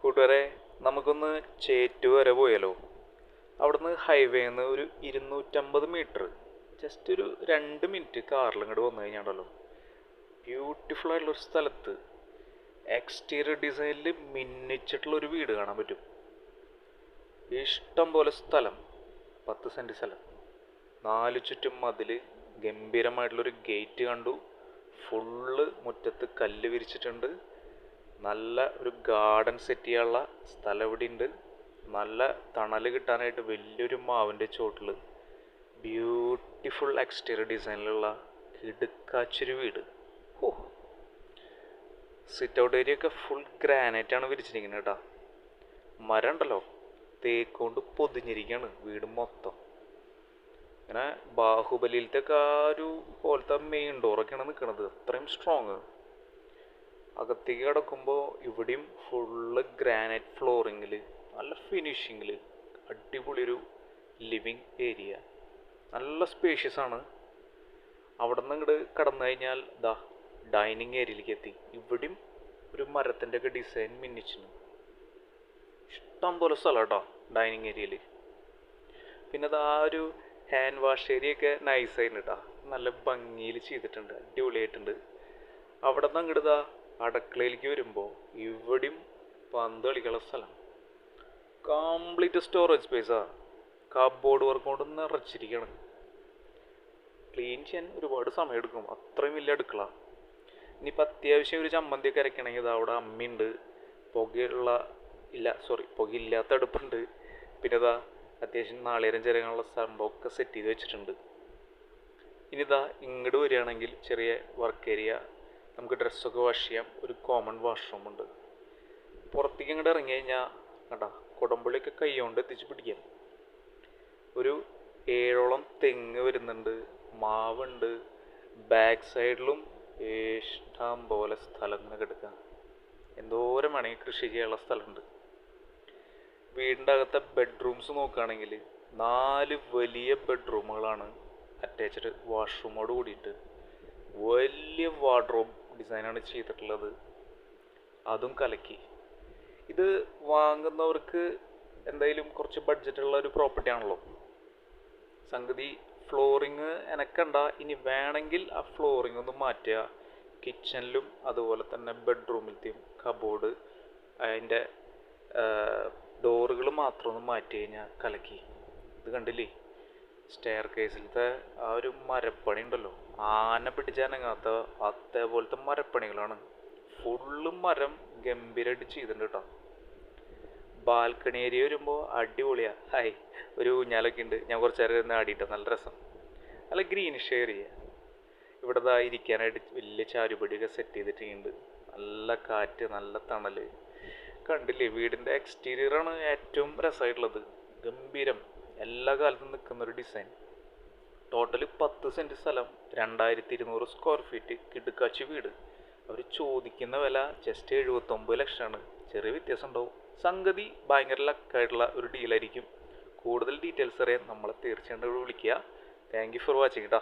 കൂട്ടുകാരെ, നമുക്കൊന്ന് ചേറ്റു വരെ പോയാലോ? അവിടുന്ന് ഹൈവേന്ന് ഒരു 250 മീറ്റർ, ജസ്റ്റ് ഒരു 2 മിനിറ്റ് കാറിൽ ഇങ്ങോട്ട് വന്നു കഴിഞ്ഞാണ്ടല്ലോ, ബ്യൂട്ടിഫുൾ ആയിട്ടുള്ള ഒരു സ്ഥലത്ത് എക്സ്റ്റീരിയർ ഡിസൈനിൽ മിന്നിച്ചിട്ടുള്ള ഒരു വീട് കാണാൻ പറ്റും. ഇഷ്ടം പോലെ സ്ഥലം, 10 സെന്റ് സ്ഥലം, 4 ചുറ്റും മതില്, ഗംഭീരമായിട്ടുള്ളൊരു ഗേറ്റ് കണ്ടു. ഫുള്ള് മുറ്റത്ത് കല്ല് വിരിച്ചിട്ടുണ്ട്. നല്ല ഒരു ഗാർഡൻ സെറ്റ് ചെയ്യാനുള്ള സ്ഥലം ഇവിടെ ഉണ്ട്. നല്ല തണൽ കിട്ടാനായിട്ട് വലിയൊരു മാവിൻ്റെ ചോട്ടിൽ ബ്യൂട്ടിഫുൾ എക്സ്റ്റീരിയർ ഡിസൈനിലുള്ള കിടുക്കാച്ചൊരു വീട്. ഓ, സിറ്റ് ഔട്ട് ഏരിയ ഒക്കെ ഫുൾ ഗ്രാനൈറ്റാണ് വിരിച്ചിരിക്കുന്നത് കേട്ടോ. മരം ഉണ്ടല്ലോ, തേക്കൊണ്ട് പൊതിഞ്ഞിരിക്കുകയാണ് വീട് മൊത്തം. ഇങ്ങനെ ബാഹുബലിയിലത്തെ ഒക്കെ ആ ഒരു പോലത്തെ മെയിൻ ഡോറൊക്കെയാണ് നിൽക്കുന്നത്, അത്രയും സ്ട്രോങ്. അകത്തേക്ക് കിടക്കുമ്പോൾ ഇവിടെയും ഫുള്ള് ഗ്രാനൈറ്റ് ഫ്ലോറിങ്ങിൽ നല്ല ഫിനിഷിങ്ങിൽ അടിപൊളിയൊരു ലിവിങ് ഏരിയ. നല്ല സ്പേഷ്യസ് ആണ്. അവിടെ നിന്ന് ഇങ്ങോട്ട് കടന്നു കഴിഞ്ഞാൽ ഡൈനിങ് ഏരിയയിലേക്ക് എത്തി. ഇവിടെയും ഒരു മരത്തിൻ്റെ ഒക്കെ ഡിസൈൻ മിന്നിച്ചിന്. ഇഷ്ടം പോലെ സ്ഥലം കേട്ടോ ഡൈനിങ് ഏരിയയിൽ. പിന്നെ ആ ഒരു ഹാൻഡ് വാഷ് ഏരിയ ഒക്കെ നൈസായിട്ട് കേട്ടോ, നല്ല ഭംഗിയിൽ ചെയ്തിട്ടുണ്ട്, അടിപൊളിയായിട്ടുണ്ട്. അവിടെ നിന്ന് അങ്ങോട്ട് അടുക്കളയിലേക്ക് വരുമ്പോൾ ഇവിടെയും പന്ത് കളിക്കാനുള്ള സ്ഥലം, കംപ്ലീറ്റ് സ്റ്റോറേജ് സ്പേസാണ്. കബോർഡ് വർക്ക് കൊണ്ട് നിറച്ചിരിക്കുകയാണ്. ക്ലീൻ ചെയ്യാൻ ഒരുപാട് സമയം എടുക്കും, അത്രയും വലിയ അടുക്കള. ഇനിയിപ്പോൾ അത്യാവശ്യം ഒരു ചമ്മന്തിയൊക്കെ അരയ്ക്കണമെങ്കിൽ അവിടെ അമ്മിയുണ്ട്, പുകയില്ലാത്ത അടുപ്പുണ്ട്. പിന്നെ അത്യാവശ്യം നാളികേരം ചിരകാനുള്ള സംഭവമൊക്കെ സെറ്റ് ചെയ്ത് വെച്ചിട്ടുണ്ട്. ഇനി ഇങ്ങോട്ട് വരികയാണെങ്കിൽ ചെറിയ വർക്ക് ഏരിയ, നമുക്ക് ഡ്രസ്സൊക്കെ വാഷ് ചെയ്യാം. ഒരു കോമൺ വാഷ്റൂം ഉണ്ട്. പുറത്തേക്ക് ഇങ്ങോട്ട് ഇറങ്ങി കഴിഞ്ഞാൽ കേട്ടാ, കുടംപുളിയൊക്കെ കൈ കൊണ്ട് എത്തിച്ച് പിടിക്കാം. ഒരു 7ഓളം തെങ്ങ് വരുന്നുണ്ട്, മാവുണ്ട്. ബാക്ക് സൈഡിലും ഇഷ്ടം പോലെ സ്ഥലം ഇങ്ങനെ കിടക്കാം. എന്തോരം വേണമെങ്കിൽ കൃഷി ചെയ്യാനുള്ള സ്ഥലമുണ്ട്. വീടിൻ്റെ അകത്തെ ബെഡ്റൂംസ് നോക്കുകയാണെങ്കിൽ 4 വലിയ ബെഡ്റൂമുകളാണ്, അറ്റാച്ച്ഡ് വാഷ്റൂമോട് കൂടിയിട്ട്. വലിയ വാർഡ്രോബ് ഡിസൈനാണ് ചെയ്തിട്ടുള്ളത്, അതും കലക്കി. ഇത് വാങ്ങുന്നവർക്ക് എന്തായാലും കുറച്ച് ബഡ്ജറ്റുള്ള ഒരു പ്രോപ്പർട്ടി ആണല്ലോ. സംഗതി ഫ്ലോറിങ് എനക്കണ്ട, ഇനി വേണമെങ്കിൽ ആ ഫ്ലോറിങ് ഒന്ന് മാറ്റുക. കിച്ചണിലും അതുപോലെ തന്നെ ബെഡ്റൂമിലത്തെയും കബോർഡ്, അതിൻ്റെ ഡോറുകൾ മാത്രം ഒന്ന് മാറ്റി കഴിഞ്ഞാൽ കലക്കി. ഇത് കണ്ടില്ലേ, സ്റ്റെയർ കേസിലത്തെ ആ ഒരു മരപ്പണി ഉണ്ടല്ലോ, ആന പിടിച്ചാനങ്ങാത്ത അതേപോലത്തെ മരപ്പണികളാണ്. ഫുള്ള് മരം ഗംഭീരമായിട്ട് ചെയ്തിട്ടുണ്ട് കേട്ടോ. ബാൽക്കണി ഏരിയ വരുമ്പോൾ അടിപൊളിയാ. ഒരു ഊഞ്ഞാലൊക്കെ ഉണ്ട്, ഞാൻ കുറച്ച് നേരം ഇരുന്ന് ആടിയിട്ട്, നല്ല രസം. നല്ല ഗ്രീനിഷ് ഏരിയ. ഇവിടെ ഇരിക്കാനായിട്ട് വലിയ ചാരുപടിയൊക്കെ സെറ്റ് ചെയ്തിട്ടുണ്ട്. നല്ല കാറ്റ്, നല്ല തണൽ. കണ്ടില്ലേ, വീടിൻ്റെ എക്സ്റ്റീരിയറാണ് ഏറ്റവും രസമായിട്ടുള്ളത്. ഗംഭീരം, എല്ലാ കാലത്തും നിൽക്കുന്നൊരു ഡിസൈൻ. ടോട്ടല് 10 സെന്റ് സ്ഥലം, 2200 സ്ക്വയർ ഫീറ്റ്, കിടുക്കാച്ചി വീട്. അവർ ചോദിക്കുന്ന വില ജസ്റ്റ് 79 ലക്ഷമാണ്. ചെറിയ വ്യത്യാസം ഉണ്ടാവും. സംഗതി ഭയങ്കര ലക്കായിട്ടുള്ള ഒരു ഡീലായിരിക്കും. കൂടുതൽ ഡീറ്റെയിൽസ് അറിയാൻ നമ്മളെ തീർച്ചയായിട്ടും വിളിക്കുക. താങ്ക് യു ഫോർ വാച്ചിങ് കേട്ടോ.